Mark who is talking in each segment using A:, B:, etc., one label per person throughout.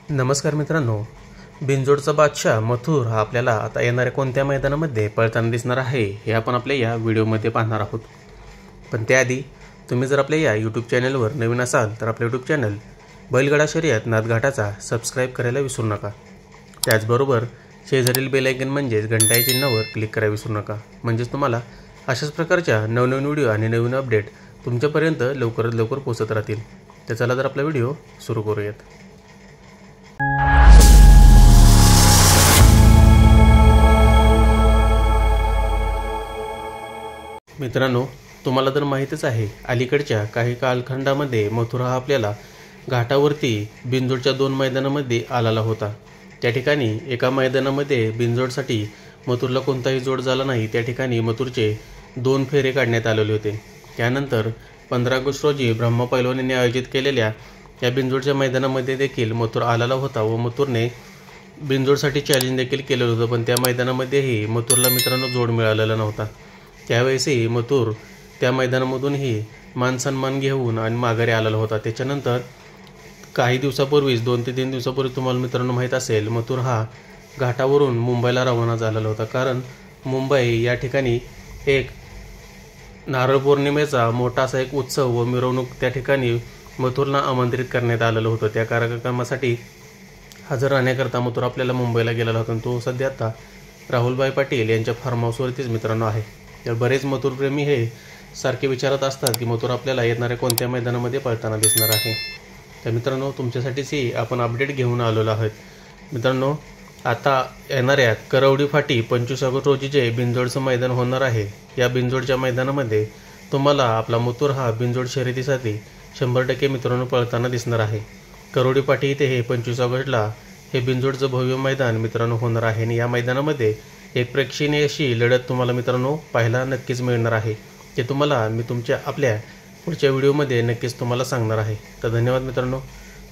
A: नमस्कार मित्रांनो, बिनजोडचा बादशाह मथुर हा आपल्याला आता येणाऱ्या कोणत्या मैदानामध्ये पळताना दिसणार आहे हे आपण आपल्या या व्हिडिओमध्ये पाहणार आहोत। पण त्याआधी तुम्ही जर आपल्या या यूट्यूब चॅनलवर नवीन असाल तर आपले यूट्यूब चॅनल बैलगाडा शर्यत नाथघाटाचा सबस्क्राईब करायला विसरू नका। त्याचबरोबर शेजारील बेल आयकॉन म्हणजेच घंटाच्या चिन्हावर क्लिक करायला विसरू नका, म्हणजेच तुम्हाला अशाच प्रकारच्या नवनवीन व्हिडिओ आणि नवीन अपडेट तुमच्यापर्यंत लवकरात लवकर पोहोचत राहतील। तर चला तर आपला व्हिडिओ सुरू करूयात। मित्रांनो, तुम्हाला तर माहीतच आहे, अलीकडच्या काही कालखंडामध्ये मथुर हा आपल्याला घाटावरती बिनजोडच्या 2 मैदानामध्ये आलेला होता। त्या ठिकाणी एका मैदानामध्ये बिनजोडसाठी मथुरला कोणताही जोड झाला नाही। त्या ठिकाणी मथुरचे 2 फेरे काढण्यात आलेले होते। त्यानंतर 15 ऑगस्ट रोजी ब्रह्मा पैलवान यांनी आयोजित केलेल्या या बिनजोडच्या मैदानामध्ये देखील मथुर आलेला होता व मथुरने बिनजोडसाठी चॅलेंज देखील केलेलं होतं, पण त्या मैदानामध्येही मथुरला मित्रांनो जोड मिळालेला नव्हता। त्यावेळेसही मथुर त्या मैदानामधूनही मानसन्मान घेऊन आणि माघारी आलेला होता। त्याच्यानंतर काही दिवसापूर्वीच 2 ते 3 दिवसापूर्वी तुम्हाला मित्रांनो माहीत असेल, मथुर हा घाटावरून मुंबईला रवाना झालेला होता, कारण मुंबई या ठिकाणी एक नारळ पौर्णिमेचा मोठा असा एक उत्सव व मिरवणूक त्या ठिकाणी मथुरला आमंत्रित करण्यात आलेलं होतं। त्या कार्यक्रमासाठी हजर राहण्याकरता मथुर आपल्याला मुंबईला गेलेला होता। तो सध्या आता राहुलभाई पाटील यांच्या फार्म हाऊसवरतीच मित्रांनो आहे। तर बरेच मथुरप्रेमी हे सारखे विचारत असतात की मथुर आपल्याला येणाऱ्या कोणत्या मैदानामध्ये पळताना दिसणार आहे। तर मित्रांनो, तुमच्यासाठीच ही आपण अपडेट घेऊन आलेलो आहोत। मित्रांनो, आता येणाऱ्या करवडी फाटी 25 ऑगस्ट रोजी जे बिनजोडचं मैदान होणार आहे, या बिनजोडच्या मैदानामध्ये तुम्हाला आपला मथुर हा बिनजोड शर्यतीसाठी 100% मित्रांनो पळताना दिसणार आहे। करवडी फाटी इथे हे 25 ऑगस्टला हे बिनजोडचं भव्य मैदान मित्रांनो होणार आहे आणि या मैदानामध्ये एक प्रेक्षणीय अशी लढत तुम्हाला मित्रांनो पाहायला नक्कीच मिळणार आहे। ते तुम्हाला मी आपल्या पुढच्या व्हिडिओमध्ये नक्कीच तुम्हाला सांगणार आहे। तर धन्यवाद मित्रांनो।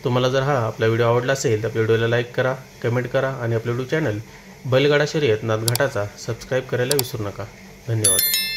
A: तुम्हाला जर हा आपला व्हिडिओ आवडला असेल तर आपल्या व्हिडिओला लाईक करा, कमेंट करा आणि आपल्या यूट्यूब चॅनल बैलगाडा शर्यत नाथघाटाचा सबस्क्राईब करायला विसरू नका। धन्यवाद।